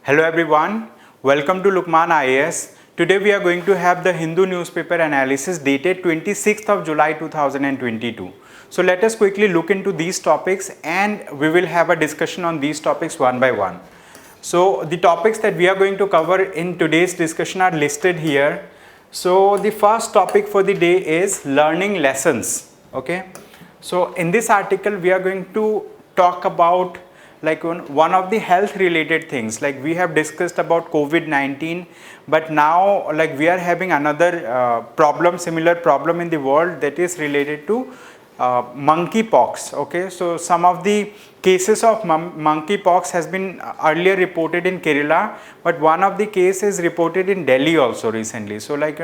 Hello everyone, welcome to Lukmaan IAS. Today we are going to have the Hindu newspaper analysis dated 26th of July 2022. So let us quickly look into these topics and we will have a discussion on these topics one by one. So the topics that we are going to cover in today's discussion are listed here. So the first topic for the day is learning lessons. Okay. So in this article we are going to talk about like one of the health related things. Like we have discussed about COVID-19, but now like we are having another similar problem in the world, that is related to monkeypox. Okay, so some of the cases of monkeypox has been earlier reported in Kerala, but one of the cases reported in Delhi also recently. So like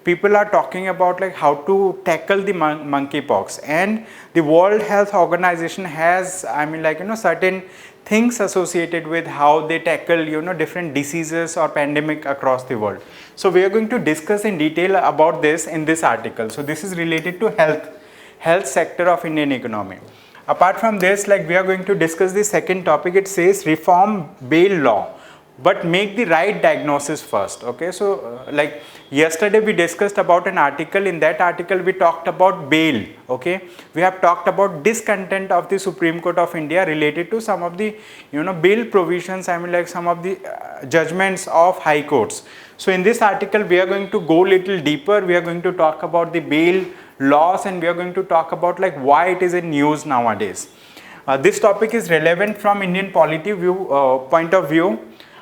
people are talking about like how to tackle the monkeypox, and the World Health Organization has certain things associated with how they tackle different diseases or pandemic across the world. So we are going to discuss in detail about this in this article. So this is related to health sector of Indian economy. Apart from this, like we are going to discuss the second topic. It says reform bail law, but make the right diagnosis first. Okay, so like yesterday we discussed about an article. In that article we talked about bail. Okay, we have talked about discontent of the Supreme Court of India related to some of the bail provisions, some of the judgments of high courts. So in this article we are going to go little deeper. We are going to talk about the bail laws, and we are going to talk about like why it is in news nowadays. This topic is relevant from Indian polity point of view.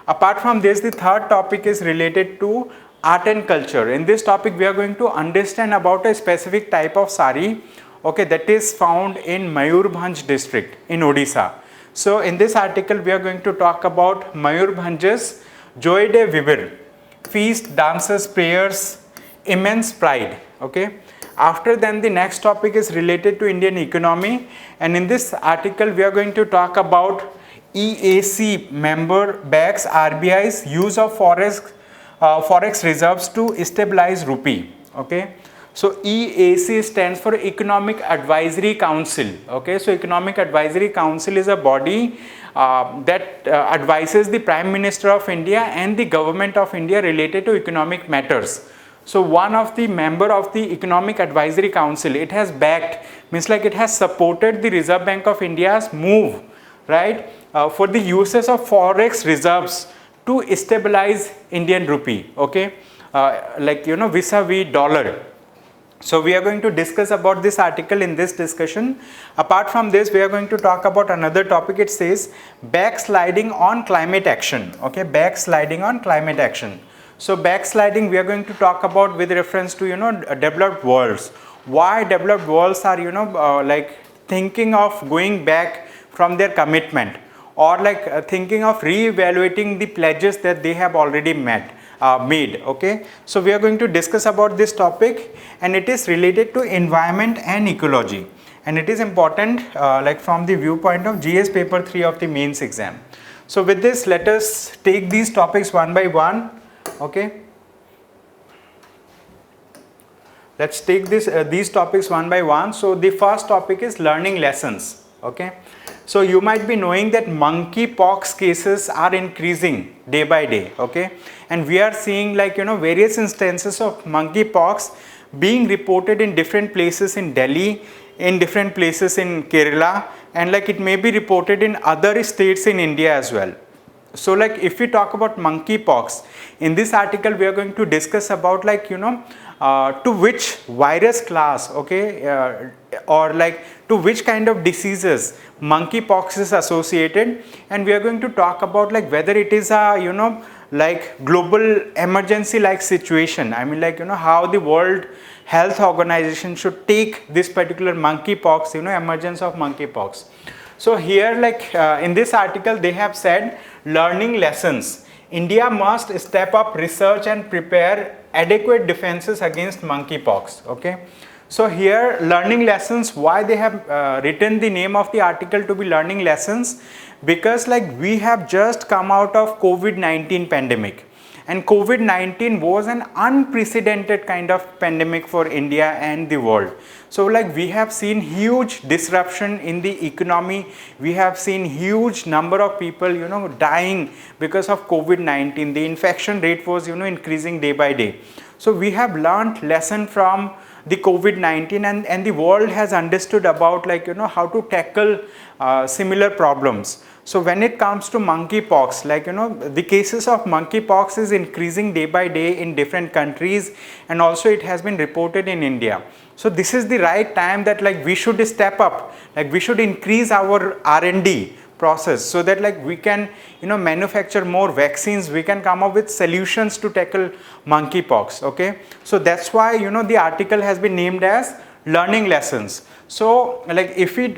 Apart from this, the third topic is related to art and culture. In this topic we are going to understand about a specific type of saree, okay, that is found in Mayurbhanj district in Odisha. So in this article we are going to talk about Mayurbhanj's Joy de Vivre, feast, dances, prayers, immense pride. Okay. After then, the next topic is related to Indian economy, and in this article we are going to talk about EAC member backs RBI's use of forex reserves to stabilize rupee. Okay, so EAC stands for Economic Advisory Council. Okay, so Economic Advisory Council is a body that advises the Prime Minister of India and the Government of India related to economic matters. So one of the member of the Economic Advisory Council, it has backed, means like it has supported the Reserve Bank of India's move, right, for the uses of forex reserves to stabilize Indian rupee. Okay, vis-a-vis dollar. So we are going to discuss about this article in this discussion. Apart from this, we are going to talk about another topic. It says backsliding on climate action. Okay, backsliding on climate action. So backsliding we are going to talk about with reference to developed worlds. Why developed worlds are like thinking of going back from their commitment, or like thinking of re-evaluating the pledges that they have already made. Okay, so we are going to discuss about this topic, and it is related to environment and ecology, and it is important like from the viewpoint of GS paper 3 of the mains exam. So with this, let us take these topics one by one. Okay, let's take these topics one by one. So the first topic is learning lessons. Okay, so you might be knowing that monkeypox cases are increasing day by day. Okay, and we are seeing like various instances of monkeypox being reported in different places in Delhi, in different places in Kerala, and like it may be reported in other states in India as well. So like if we talk about monkeypox, in this article we are going to discuss about like to which virus class, okay, or like to which kind of diseases monkeypox is associated, and we are going to talk about like whether it is a like global emergency like situation. I mean like how the World Health Organization should take this particular monkeypox, emergence of monkeypox. So here like in this article they have said learning lessons. India must step up research and prepare adequate defenses against monkeypox. Okay, so here learning lessons, why they have written the name of the article to be learning lessons, because like we have just come out of COVID-19 pandemic, and COVID-19 was an unprecedented kind of pandemic for India and the world. So like we have seen huge disruption in the economy, we have seen huge number of people dying because of COVID-19. The infection rate was increasing day by day. So we have learned lesson from the COVID-19, and the world has understood about how to tackle similar problems. So when it comes to monkeypox, the cases of monkeypox is increasing day by day in different countries, and also it has been reported in India. So this is the right time that we should step up, we should increase our R&D process, so that we can manufacture more vaccines, we can come up with solutions to tackle monkeypox. Okay, so that's why the article has been named as learning lessons. So if we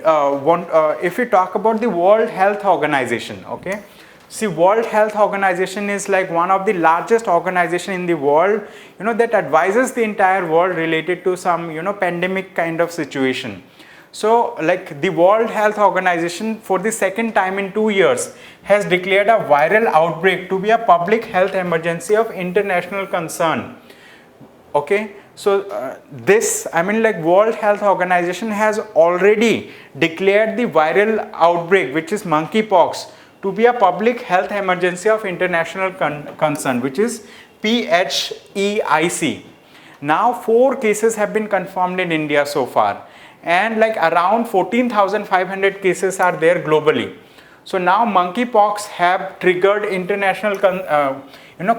talk about the World Health Organization, okay, see, World Health Organization is one of the largest organization in the world, that advises the entire world related to some pandemic kind of situation. So the World Health Organization for the second time in 2 years has declared a viral outbreak to be a public health emergency of international concern. Okay, so World Health Organization has already declared the viral outbreak, which is monkeypox, to be a public health emergency of international concern, which is PHEIC. Now 4 cases have been confirmed in India so far, and around 14,500 cases are there globally. So now monkeypox have triggered international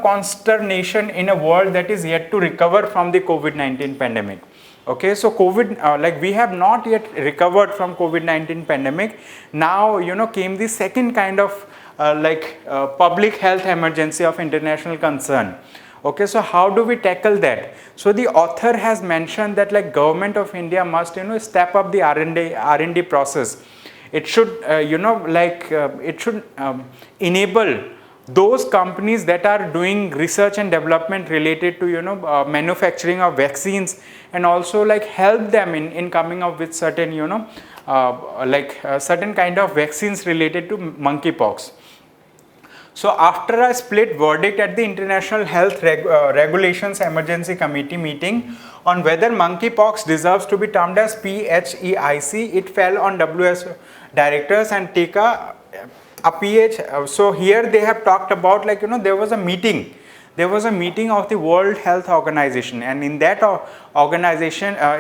consternation in a world that is yet to recover from the COVID-19 pandemic. Okay, so we have not yet recovered from COVID-19 pandemic. Now came the second kind of public health emergency of international concern. Okay, so how do we tackle that? So the author has mentioned that government of India must step up the R&D process. It should enable those companies that are doing research and development related to manufacturing of vaccines, and also help them in coming up with certain certain kind of vaccines related to monkeypox. So after a split verdict at the International Health Regulations Emergency Committee meeting on whether monkeypox deserves to be termed as PHEIC, it fell on WS directors and take a PH. So here they have talked about there was a meeting. There was a meeting of the World Health Organization, and in that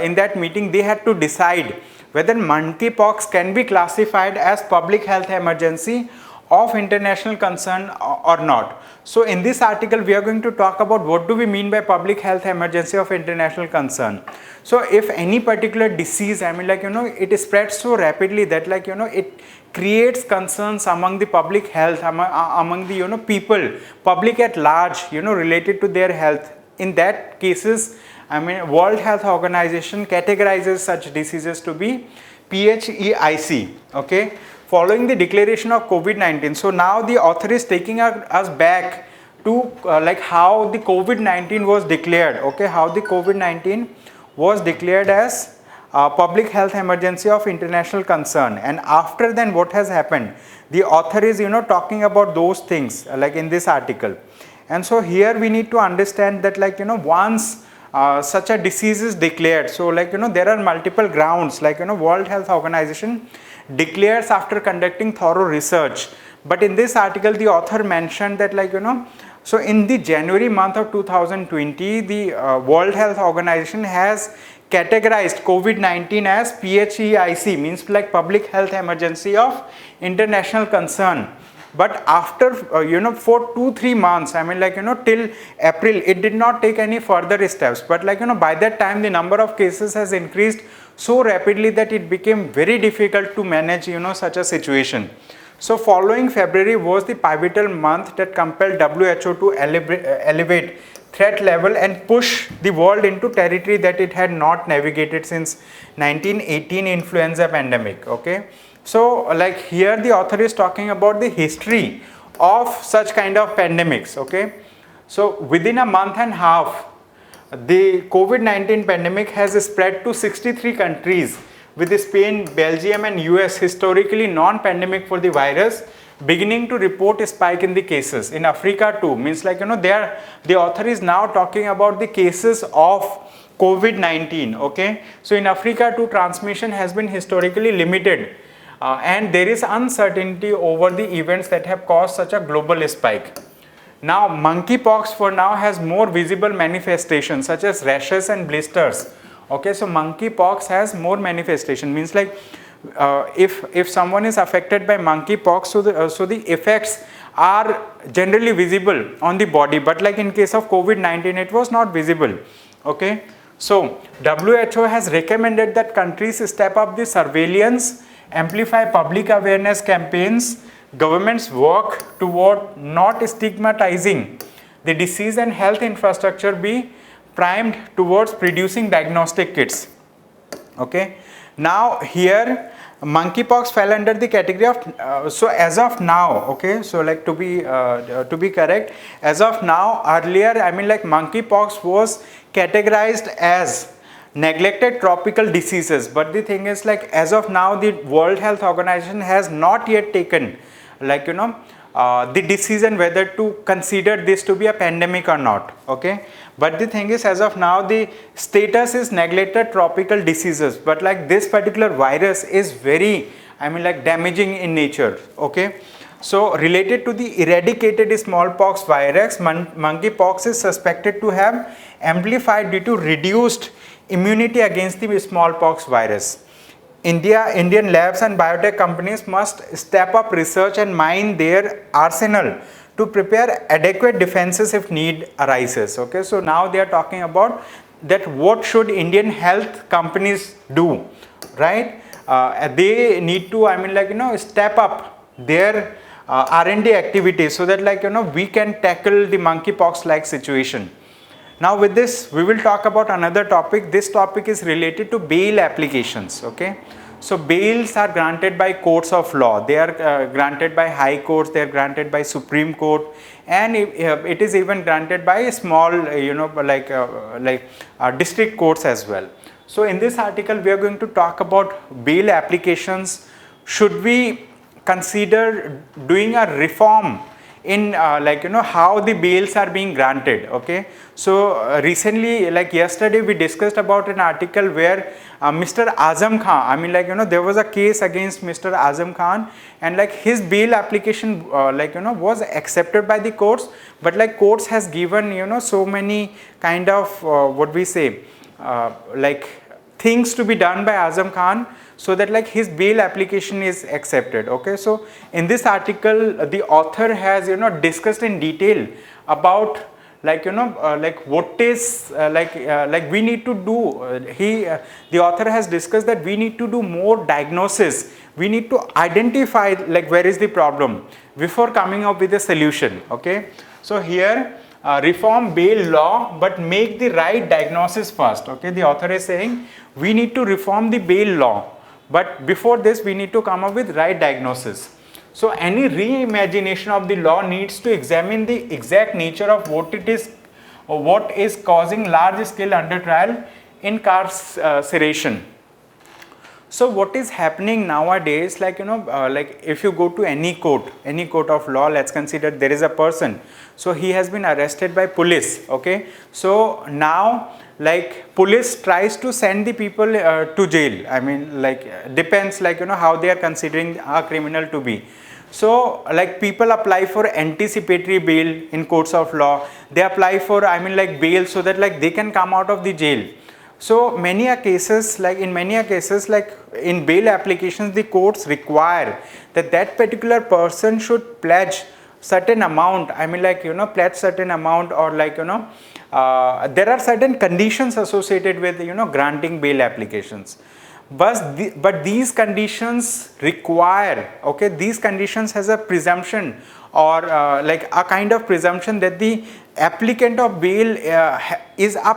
in that meeting they had to decide whether monkeypox can be classified as public health emergency of international concern or not. So in this article we are going to talk about what do we mean by public health emergency of international concern. So if any particular disease, it spreads so rapidly that it creates concerns among the public health, among the people, public at large, related to their health. In that cases, World Health Organization categorizes such diseases to be PHEIC. Okay, following the declaration of COVID-19. So now the author is taking us back to how the COVID-19 was declared. Okay, how the COVID-19 was declared as public health emergency of international concern, and after then what has happened, the author is talking about those things in this article. And so here we need to understand that once such a disease is declared, so there are multiple grounds, World Health Organization declares after conducting thorough research. But in this article the author mentioned that so in the January month of 2020, the World Health Organization has categorized COVID-19 as PHEIC, means public health emergency of international concern. But after for 2-3 months, till April, it did not take any further steps. But by that time the number of cases has increased so rapidly that it became very difficult to manage such a situation. So following February was the pivotal month that compelled WHO to elevate threat level and push the world into territory that it had not navigated since 1918 influenza pandemic. Okay, so here the author is talking about the history of such kind of pandemics. Okay, so within a month and a half, the COVID-19 pandemic has spread to 63 countries, with Spain, Belgium and US historically non-pandemic for the virus, beginning to report a spike in the cases. In Africa too, means like, the author is now talking about the cases of COVID-19, okay. So in Africa too, transmission has been historically limited, and there is uncertainty over the events that have caused such a global spike. Now monkeypox for now has more visible manifestations such as rashes and blisters, okay. So monkeypox has more manifestation, means like if someone is affected by monkeypox, so the effects are generally visible on the body, but like in case of COVID-19 it was not visible, okay. So WHO has recommended that countries step up the surveillance, amplify public awareness campaigns, governments work toward not stigmatizing the disease, and health infrastructure be primed towards producing diagnostic kits, okay. Now here monkeypox fell under the category of so as of now, okay, so like to be correct, as of now, earlier I mean like monkeypox was categorized as neglected tropical diseases, but the thing is like as of now the World Health Organization has not yet taken like the decision whether to consider this to be a pandemic or not, okay. But the thing is, as of now the status is neglected tropical diseases, but like this particular virus is very, I mean like damaging in nature, okay. So related to the eradicated smallpox virus, monkeypox is suspected to have amplified due to reduced immunity against the smallpox virus. Indian labs and biotech companies must step up research and mine their arsenal to prepare adequate defenses if need arises, okay. So now they are talking about that what should Indian health companies do, right. They need to, I mean like step up their R&D activities so that like we can tackle the monkeypox like situation. Now with this we will talk about another topic. This topic is related to bail applications, okay. So bails are granted by courts of law, they are granted by high courts, they are granted by Supreme Court, and it is even granted by small district courts as well. So in this article we are going to talk about bail applications. Should we consider doing a reform in how the bails are being granted, okay. So recently, like yesterday, we discussed about an article where Mr. Azam Khan, I mean like there was a case against Mr. Azam Khan, and like his bail application was accepted by the courts, but like courts has given so many kind of what we say things to be done by Azam Khan, so that like his bail application is accepted, okay. So in this article the author has discussed in detail about what is we need to do. The author has discussed that we need to do more diagnosis, we need to identify like where is the problem before coming up with a solution, okay. So here reform bail law but make the right diagnosis first, okay. The author is saying we need to reform the bail law, but before this we need to come up with right diagnosis. So any reimagination of the law needs to examine the exact nature of what it is or what is causing large scale under trial incarceration. So what is happening nowadays, like if you go to any court of law, let's consider there is a person, so he has been arrested by police, okay. So now like police tries to send the people to jail, I mean like depends how they are considering a criminal to be. So like people apply for anticipatory bail in courts of law, they apply for bail so that like they can come out of the jail. So in many cases like in bail applications the courts require that particular person should pledge certain amount, pledge certain amount, or there are certain conditions associated with granting bail applications. But these conditions require, okay, these conditions has a presumption or a kind of presumption that the applicant of bail is a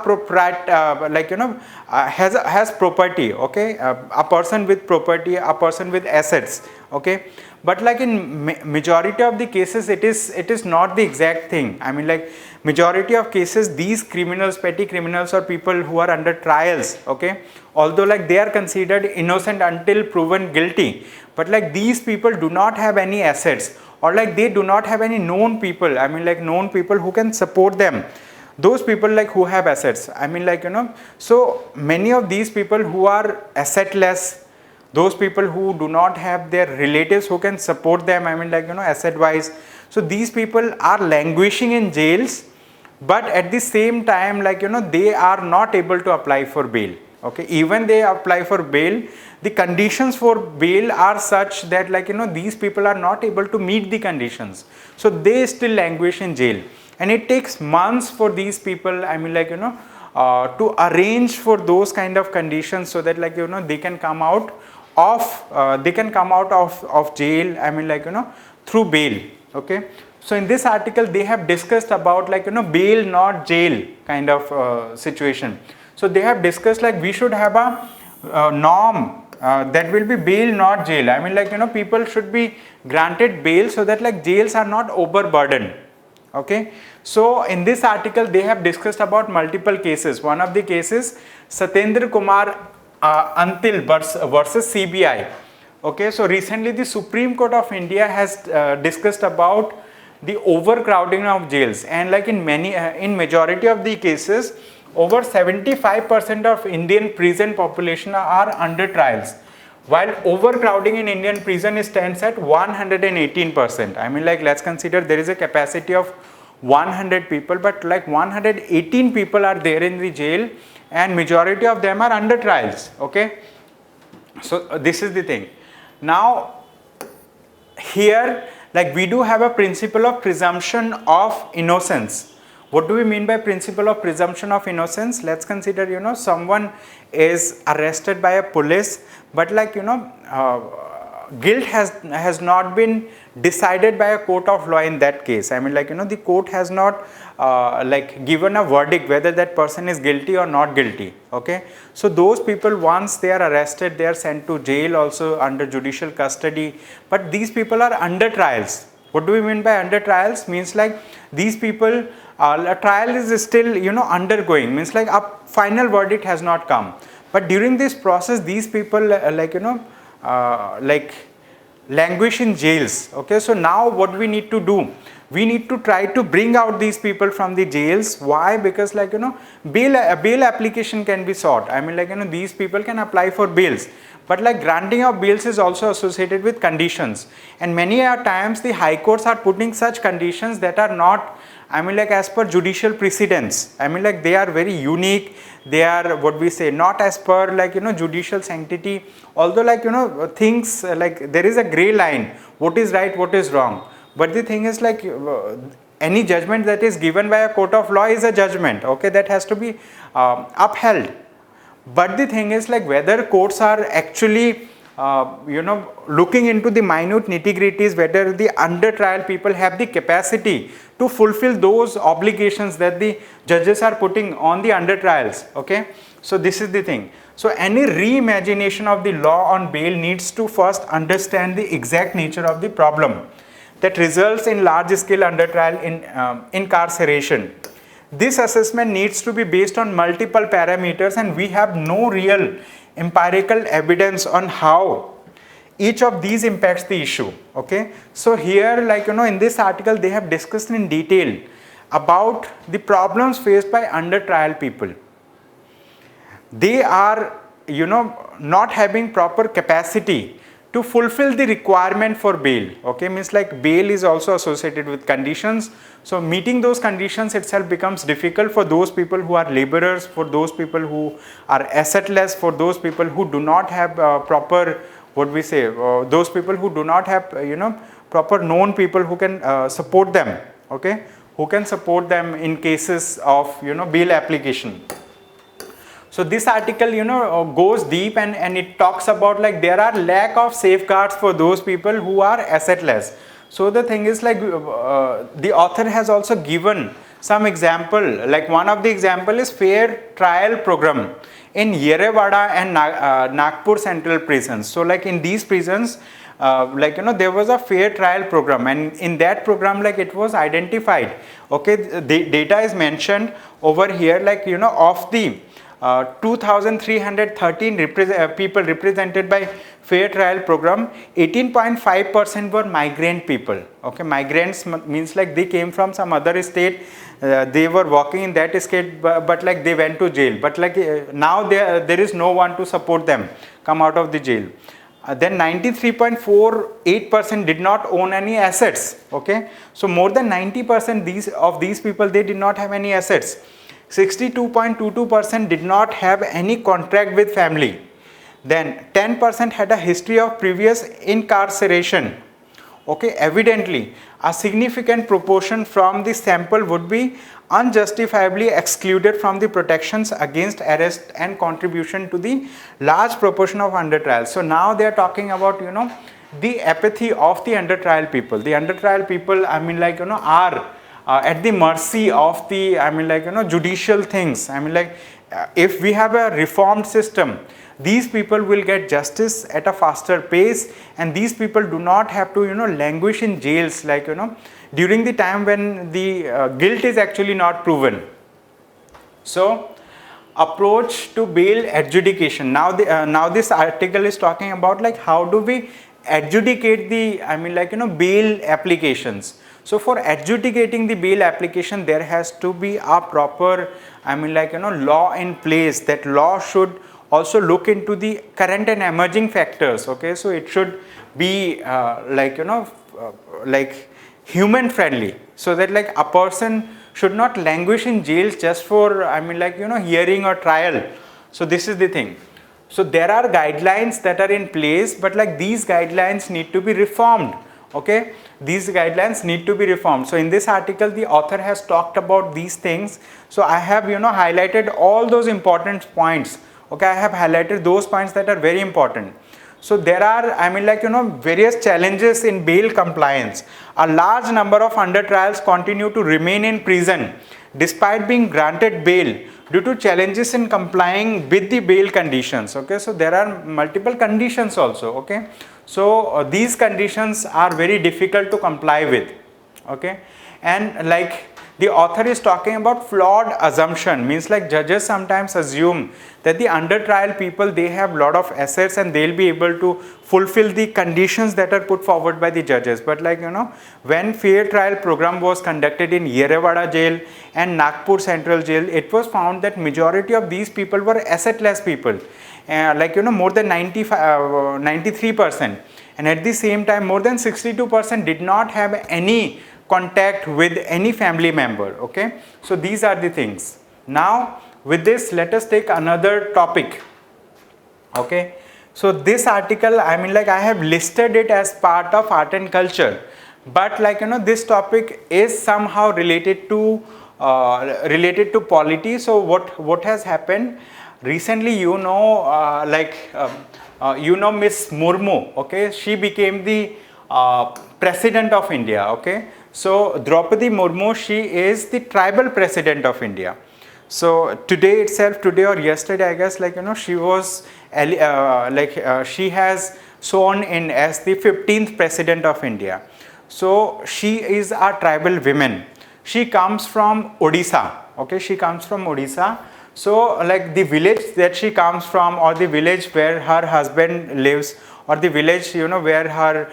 has property, okay, a person with property, a person with assets, okay. But like in majority of the cases it is not the exact thing. Majority of cases these criminals, petty criminals, or people who are under trials, okay, although they are considered innocent until proven guilty, but these people do not have any assets, or like they do not have any known people, I mean like known people who can support them, those people like who have assets, I mean like so many of these people who are assetless, those people who do not have their relatives who can support them, I mean like asset wise, so these people are languishing in jails, but at the same time like they are not able to apply for bail. Okay, even they apply for bail, the conditions for bail are such that like these people are not able to meet the conditions, so they still languish in jail, and it takes months for these people, I mean like to arrange for those kind of conditions, so that like they can come out of jail, I mean like through bail. Okay, so in this article they have discussed about like bail not jail kind of situation. So they have discussed like we should have a norm that will be bail not jail, I mean like people should be granted bail so that like jails are not overburdened. Okay, so in this article they have discussed about multiple cases. One of the cases, Satyendra Kumar Antil versus CBI. Okay, so recently the Supreme Court of India has discussed about the overcrowding of jails, and like in majority of the cases, over 75% of Indian prison population are under trials, while overcrowding in Indian prison stands at 118%. I mean like let's consider there is a capacity of 100 people, but like 118 people are there in the jail, and majority of them are under trials. Okay, so this is the thing. Now here like we do have a principle of presumption of innocence. What do we mean by principle of presumption of innocence? Let's consider someone is arrested by a police, but like guilt has not been decided by a court of law in that case. I mean like the court has not like given a verdict whether that person is guilty or not guilty. Okay, so those people, once they are arrested, they are sent to jail also under judicial custody, but these people are under trials. What do we mean by under trials? Means like these people, a trial is still undergoing, means like a final verdict has not come, but during this process these people like languish in jails. Okay, so now what we need to do, we need to try to bring out these people from the jails. Why? Because like bail application can be sought, I mean like these people can apply for bails, but like granting of bails is also associated with conditions, and many times the high courts are putting such conditions that are not, I mean like as per judicial precedents, I mean like they are very unique, they are what we say not as per like judicial sanctity, although like things like there is a gray line, what is right, what is wrong, but the thing is like any judgment that is given by a court of law is a judgment. Okay, that has to be upheld, but the thing is like whether courts are actually looking into the minute nitty-gritties, whether the under trial people have the capacity to fulfill those obligations that the judges are putting on the under trials. Okay, so this is the thing. So any reimagination of the law on bail needs to first understand the exact nature of the problem that results in large scale under trial incarceration. This assessment needs to be based on multiple parameters, and we have no real empirical evidence on how each of these impacts the issue. Okay, so here like in this article they have discussed in detail about the problems faced by under trial people. They are not having proper capacity to fulfill the requirement for bail. Okay, means like bail is also associated with conditions, so meeting those conditions itself becomes difficult for those people who are laborers, for those people who are assetless, for those people who do not have proper what we say those people who do not have proper known people who can support them. Okay, who can support them in cases of bail application. So this article goes deep and it talks about like there are lack of safeguards for those people who are assetless. So the thing is like the author has also given some example, like one of the example is fair trial program in Yerewada and Nagpur central prisons. So like in these prisons there was a fair trial program, and in that program like it was identified. Okay, the data is mentioned over here, like of the 2,313 people represented by fair trial program, 18.5% were migrant people. Okay, migrants means like they came from some other state, they were working in that state, but like they went to jail, but like now there is no one to support them come out of the jail. Then 93.48% did not own any assets. Okay, so more than 90% of these people, they did not have any assets. 62.22% did not have any contract with family. Then 10% had a history of previous incarceration. Okay, evidently a significant proportion from the sample would be unjustifiably excluded from the protections against arrest and contribution to the large proportion of under trial. So now they are talking about, you know, the apathy of the under trial people. The under trial people, I mean, like, you know, are at the mercy of the, I mean, like, you know, judicial things. I mean, like, if we have a reformed system, these people will get justice at a faster pace, and these people do not have to, you know, languish in jails, like, you know, during the time when the guilt is actually not proven. So approach to bail adjudication. Now this article is talking about like how do we adjudicate the, I mean, like, you know, bail applications. So for adjudicating the bail application, there has to be a proper, I mean, like, you know, law in place. That law should also look into the current and emerging factors. Okay, so it should be like, you know, like human friendly, so that like a person should not languish in jails just for, I mean, like, you know, hearing or trial. So this is the thing. So there are guidelines that are in place, but like these guidelines need to be reformed. Okay, these guidelines need to be reformed. So in this article, the author has talked about these things. So I have, you know, highlighted all those important points. Okay, I have highlighted those points that are very important. So there are, I mean, like, you know, various challenges in bail compliance. A large number of under trials continue to remain in prison despite being granted bail due to challenges in complying with the bail conditions. Okay, so there are multiple conditions also. Okay, so these conditions are very difficult to comply with. Okay, and like the author is talking about flawed assumption, means like judges sometimes assume that the under trial people, they have lot of assets and they'll be able to fulfill the conditions that are put forward by the judges. But like, you know, when fair trial program was conducted in Yerewada jail and Nagpur Central jail, it was found that majority of these people were assetless people, like, you know, more than 93%, and at the same time more than 62% did not have any contact with any family member. Okay, so these are the things. Now with this, let us take another topic. Okay, so this article, I mean, like, I have listed it as part of art and culture, but like, you know, this topic is somehow related to polity. So what has happened recently, you know, you know, Miss Murmu. Okay, she became the President of India. Okay, so Draupadi Murmu, she is the tribal President of India. So today or yesterday, I guess, like, you know, she was she has sworn in as the 15th President of India. So she is a tribal woman. She comes from Odisha. Okay, she comes from Odisha. So like the village that she comes from, or the village where her husband lives, or the village, you know, where her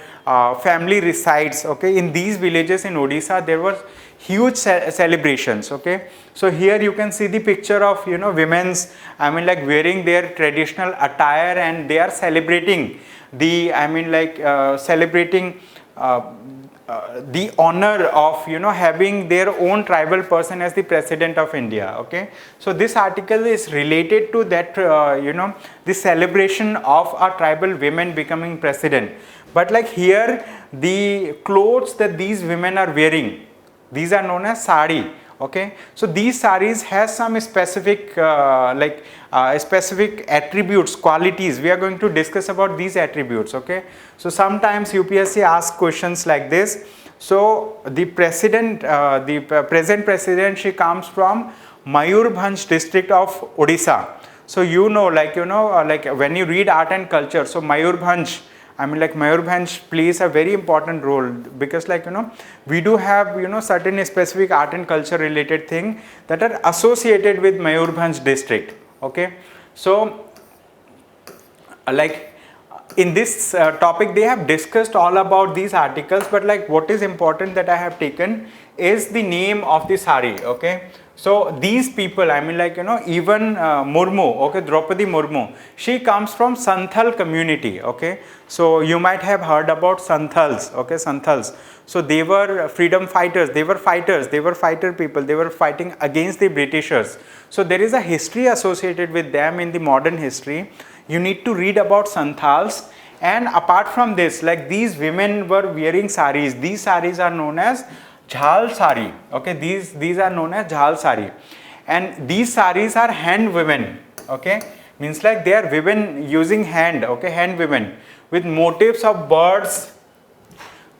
family resides. Okay, in these villages in Odisha, there were huge celebrations. Okay, so here you can see the picture of, you know, women's, I mean, like, wearing their traditional attire, and they are celebrating the, I mean, like, celebrating the honor of, you know, having their own tribal person as the President of India. Okay, so this article is related to that, you know, the celebration of a tribal women becoming president. But like here, the clothes that these women are wearing, these are known as saree. Okay, so these sarees has some specific specific attributes, qualities. We are going to discuss about these attributes. Okay, so sometimes UPSC asks questions like this. So the present president, she comes from Mayurbhanj district of Odisha. So you know, like, you know, like when you read art and culture, so Mayurbhanj, I mean, like, Mayurbhanj plays a very important role, because like, you know, we do have, you know, certain specific art and culture related thing that are associated with Mayurbhanj district. Okay, so like in this topic they have discussed all about these articles, but like what is important that I have taken is the name of the saree. Okay, so these people, I mean like even Murmu, okay, Draupadi Murmu, she comes from Santhal community. Okay, so you might have heard about Santhals. Okay, Santhals, so they were freedom fighters, they were fighters, they were fighter people, they were fighting against the Britishers. So there is a history associated with them in the modern history. You need to read about Santhals. And apart from this, like these women were wearing saris. These saris are known as jhal sari. Okay, these are known as jhal sari, and these saris are hand woven. Okay, means like they are woven using hand. Okay, hand woven with motifs of birds,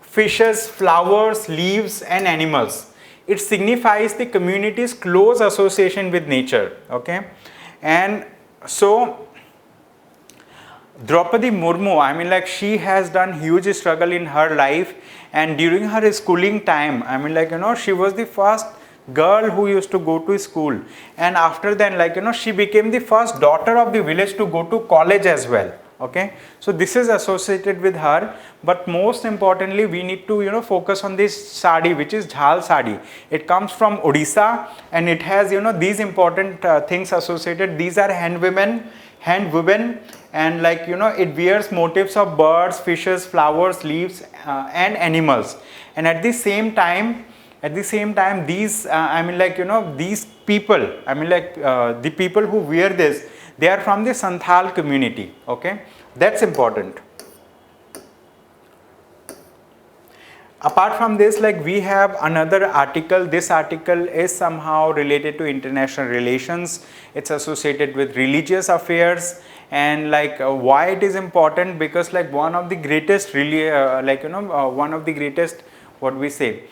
fishes, flowers, leaves, and animals. It signifies the community's close association with nature. Okay, and so Draupadi Murmu, I mean like she has done huge struggle in her life, and during her schooling time, I mean like she was the first girl who used to go to school, and after then like she became the first daughter of the village to go to college as well. Okay, so this is associated with her, but most importantly we need to focus on this sari, which is jhal sari. It comes from Odisha, and it has these important things associated. These are hand women, and like it wears motifs of birds, fishes, flowers, leaves, and animals. And at the same time these I mean like these people, I mean like the people who wear this, they are from the Santhal community. Okay, that's important. Apart from this, like we have another article. This article is somehow related to international relations. It's associated with religious affairs, and like why it is important, because like one of the greatest really one of the greatest, what we say,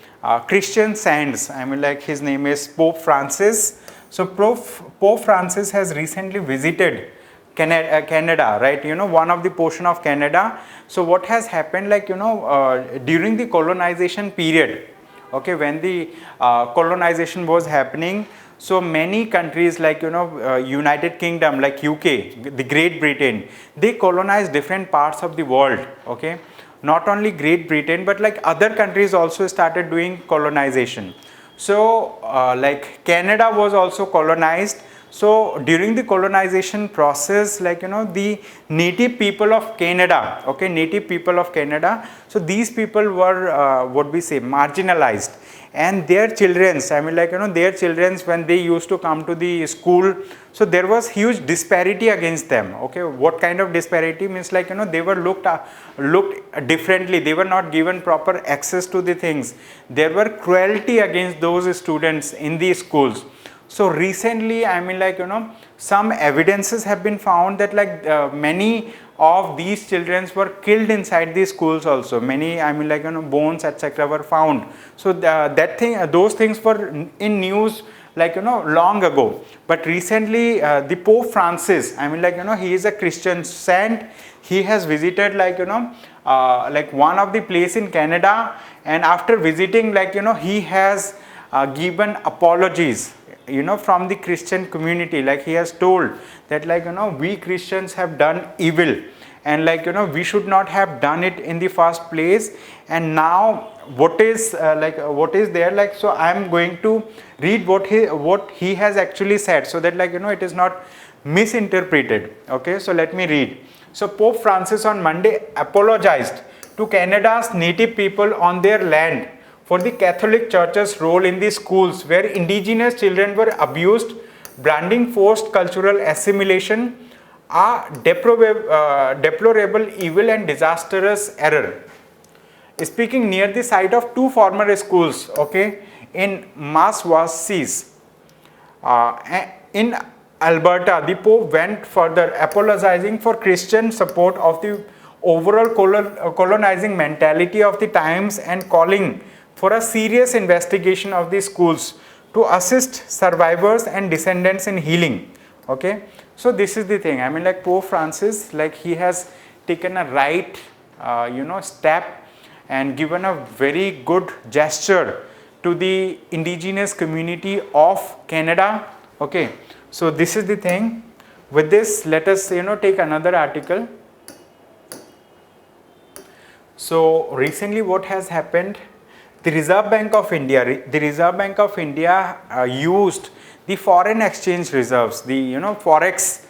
Christian saints, I mean like his name is Pope Francis. So Pope Francis has recently visited Canada, right? One of the portion of Canada. So what has happened, like during the colonization period, okay, when the colonization was happening, so many countries like United Kingdom, like UK, the Great Britain, they colonized different parts of the world. Okay, not only Great Britain, but like other countries also started doing colonization. So like Canada was also colonized. So during the colonization process, like the native people of Canada, okay, native people of Canada, so these people were what we say, marginalized, and their childrens, I mean like their childrens, when they used to come to the school, so there was huge disparity against them. Okay, what kind of disparity means, like they were looked differently, they were not given proper access to the things, there were cruelty against those students in the schools. So recently, I mean like some evidences have been found that like many of these children were killed inside these schools also. Many, I mean like bones etc. were found. So those things were in news like long ago. But recently the Pope Francis, I mean like he is a Christian saint. He has visited like like one of the place in Canada, and after visiting, like he has given apologies from the Christian community. Like he has told that like we Christians have done evil, and like we should not have done it in the first place. And now what is what is there, like, so I am going to read what he has actually said, so that like it is not misinterpreted. Okay, so let me read. So Pope Francis on Monday apologized to Canada's native people on their land for the Catholic Church's role in the schools where indigenous children were abused, branding forced cultural assimilation a deplorable evil and disastrous error. Speaking near the site of two former schools, okay, in Massachusetts, in Alberta, the Pope went further, apologizing for Christian support of the overall colonizing mentality of the times and calling for a serious investigation of the schools to assist survivors and descendants in healing. Okay, so this is the thing. I mean like Pope Francis, like he has taken a right step and given a very good gesture to the indigenous community of Canada. Okay, so this is the thing. With this, let us take another article. So recently what has happened, the Reserve Bank of India used the foreign exchange reserves, the forex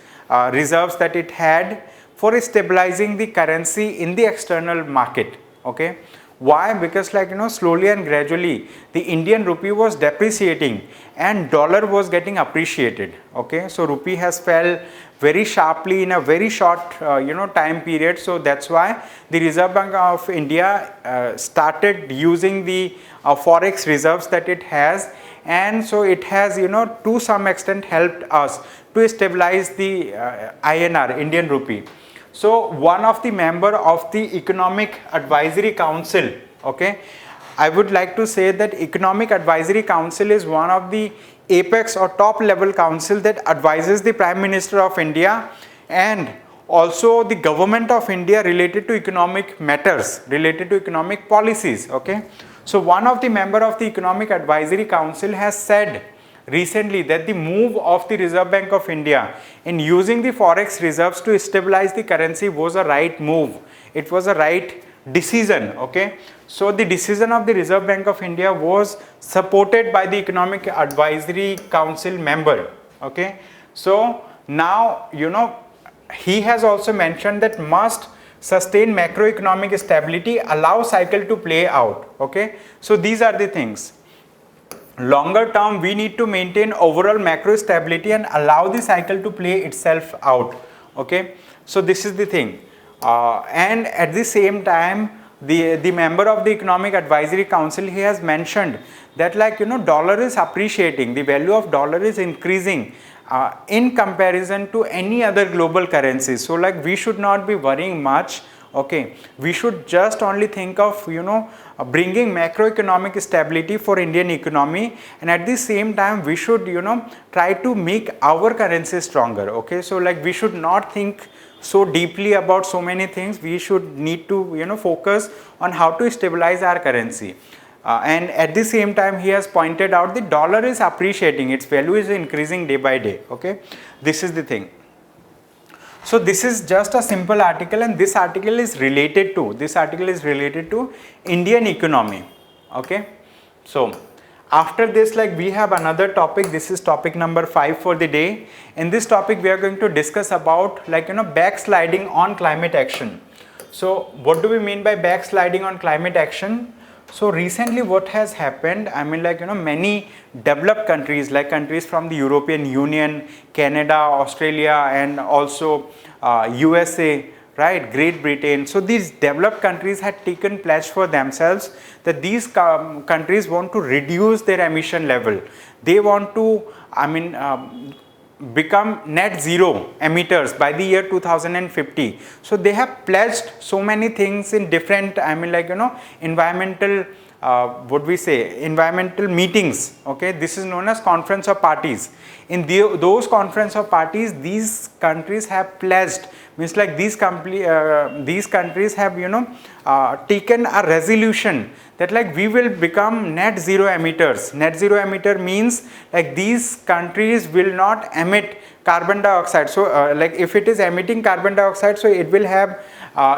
reserves that it had for stabilizing the currency in the external market. Okay, why? Because slowly and gradually the Indian rupee was depreciating and dollar was getting appreciated. Okay, so rupee has fell very sharply in a very short time period. So that's why the Reserve Bank of India started using the forex reserves that it has, and so it has to some extent helped us to stabilize the INR, Indian rupee. So one of the member of the Economic Advisory Council, okay, I would like to say that Economic Advisory Council is one of the apex or top level council that advises the Prime Minister of India and also the government of India related to economic matters, related to economic policies. Okay, so one of the member of the Economic Advisory Council has said recently that the move of the Reserve Bank of India in using the forex reserves to stabilize the currency was a right move. It was a right decision. Okay, so the decision of the Reserve Bank of India was supported by the Economic Advisory Council member. Okay, so now he has also mentioned that must sustain macroeconomic stability, allow cycle to play out. Okay, so these are the things. Longer term, we need to maintain overall macro stability and allow the cycle to play itself out. Okay, so this is the thing. And at the same time, the member of the Economic Advisory Council, he has mentioned that dollar is appreciating, the value of dollar is increasing in comparison to any other global currencies. So we should not be worrying much. Okay, we should just only think of bringing macroeconomic stability for Indian economy, and at the same time we should try to make our currency stronger. Okay, so we should not think so deeply about so many things. We should need to focus on how to stabilize our currency. And at the same time, he has pointed out the dollar is appreciating, its value is increasing day by day. Okay, this is the thing. So this is just a simple article, and this article is related to Indian economy. Okay, so after this we have another topic. This is topic number 5 for the day. In this topic we are going to discuss about backsliding on climate action. So what do we mean by backsliding on climate action? So recently what has happened, I mean many developed countries, like countries from the European Union, Canada, Australia, and also USA, right, Great Britain. So these developed countries had taken pledge for themselves that these countries want to reduce their emission level. They want to, become net zero emitters by the year 2050. So they have pledged so many things in different environmental environmental meetings. Okay, this is known as conference of parties. In those conference of parties, these countries have pledged, means these countries have taken a resolution that we will become net zero emitters. Net zero emitter means these countries will not emit carbon dioxide. So if it is emitting carbon dioxide, so it will have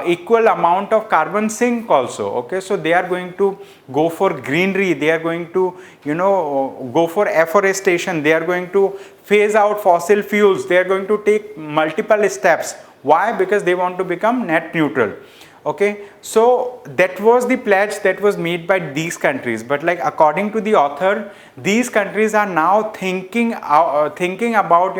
equal amount of carbon sink also. Okay, so they are going to go for greenery, they are going to go for afforestation, they are going to phase out fossil fuels, they are going to take multiple steps. Why? Because they want to become net neutral. Okay, so that was the pledge that was made by these countries. But according to the author, these countries are now thinking about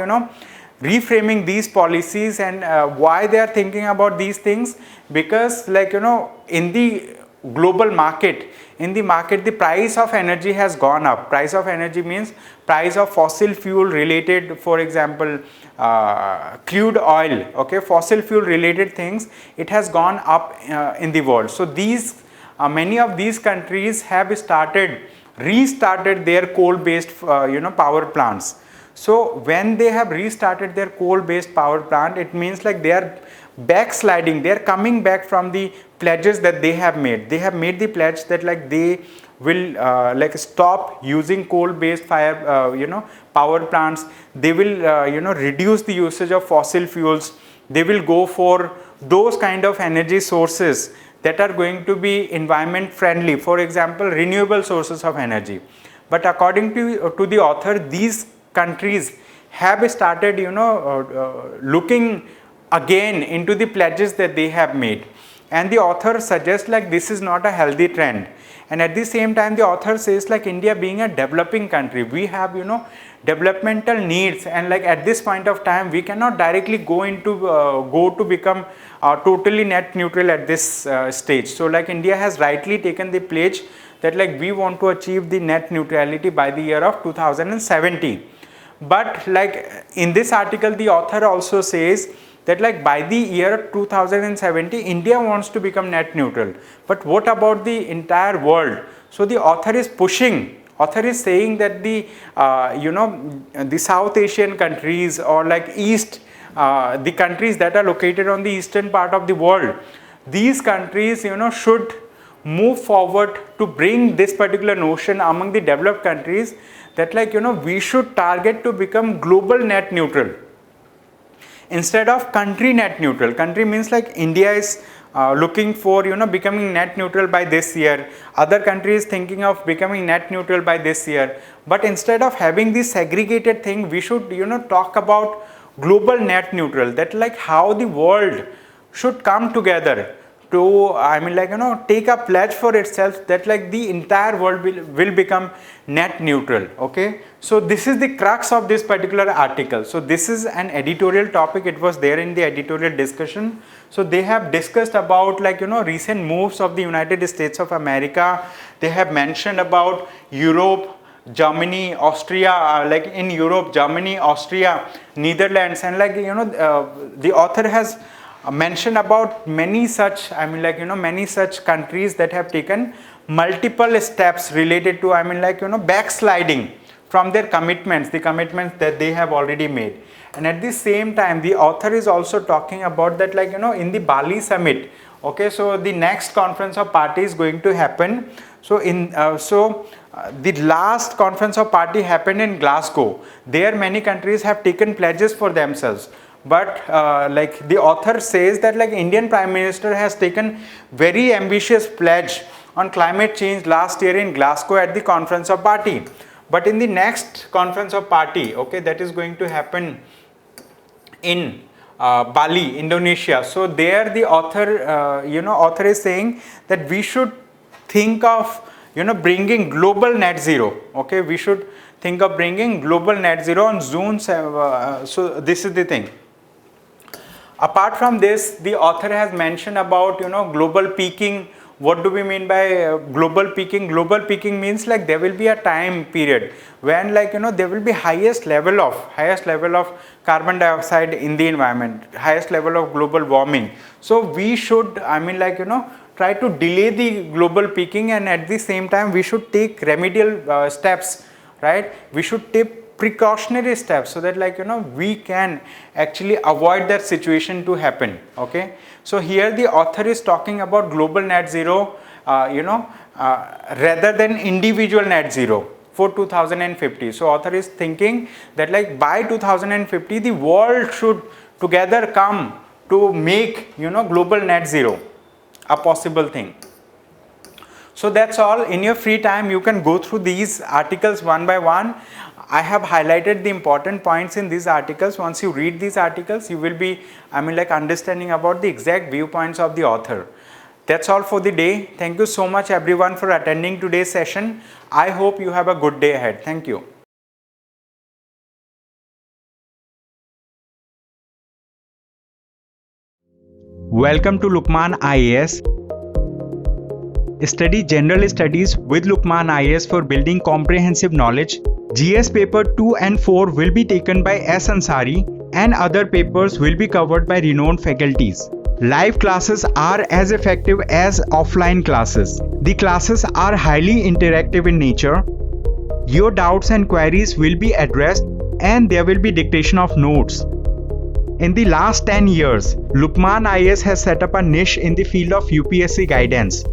reframing these policies. And why they are thinking about these things? Because in the global market, the price of energy has gone up. Price of energy means price of fossil fuel related, for example crude oil, okay, fossil fuel related things, it has gone up in the world. So these many of these countries have restarted their coal based power plants. So when they have restarted their coal based power plant, it means they are backsliding, they are coming back from the pledges that they have made. They have made the pledge that they will stop using coal based power plants. They will reduce the usage of fossil fuels. They will go for those kind of energy sources that are going to be environment friendly, for example renewable sources of energy. But according to the author, these countries have started looking again into the pledges that they have made, and the author suggests like this is not a healthy trend. And at the same time the author says like India being a developing country, we have developmental needs, and like at this point of time we cannot directly go to become totally net neutral at this stage. So like India has rightly taken the pledge that like we want to achieve the net neutrality by the year of 2070. But like in this article the author also says that like by the year 2070 India wants to become net neutral, but what about the entire world? So the author is saying that the the South Asian countries, or like the countries that are located on the eastern part of the world, these countries should move forward to bring this particular notion among the developed countries, that like we should target to become global net neutral instead of country net neutral. Country means like India is looking for becoming net neutral by this year, other countries thinking of becoming net neutral by this year. But instead of having this segregated thing, we should talk about global net neutral, that like how the world should come together to take a pledge for itself that like the entire world will become net neutral. Okay, so this is the crux of this particular article. So this is an editorial topic, it was there in the editorial discussion. So they have discussed about like recent moves of the United States of America. They have mentioned about Europe, Germany, Austria, like in Europe, Germany, Austria, Netherlands, and like the author has mentioned about many such many such countries that have taken multiple steps related to backsliding from their commitments, the commitments that they have already made. And at the same time the author is also talking about that like in the Bali summit. Okay, so the next conference of party is going to happen. So the last conference of party happened in Glasgow. There many countries have taken pledges for themselves. But like the author says that like Indian Prime Minister has taken very ambitious pledge on climate change last year in Glasgow at the conference of party. But in the next conference of party, okay, that is going to happen in Bali, Indonesia. So there the author is saying that we should think of bringing global net zero. Okay, we should think of bringing global net zero on June 7. So this is the thing. Apart from this, the author has mentioned about global peaking. What do we mean by global peaking? Global peaking means like there will be a time period when like there will be highest level of carbon dioxide in the environment, highest level of global warming. So we should try to delay the global peaking, and at the same time we should take remedial steps, right? We should take precautionary steps so that like we can actually avoid that situation to happen. Okay, so here the author is talking about global net zero rather than individual net zero for 2050. So author is thinking that like by 2050 the world should together come to make global net zero a possible thing. So that's all. In your free time you can go through these articles one by one. I have highlighted the important points in these articles. Once you read these articles, you will be understanding about the exact viewpoints of the author. That's all for the day. Thank you so much everyone for attending today's session. I hope you have a good day ahead. Thank you. Welcome to Lukmaan IAS. Study General Studies with Lukmaan IAS for building comprehensive knowledge. GS paper 2 and 4 will be taken by S. Ansari, and other papers will be covered by renowned faculties. Live classes are as effective as offline classes. The classes are highly interactive in nature. Your doubts and queries will be addressed, and there will be dictation of notes. In the last 10 years, Lukmaan IAS has set up a niche in the field of UPSC guidance.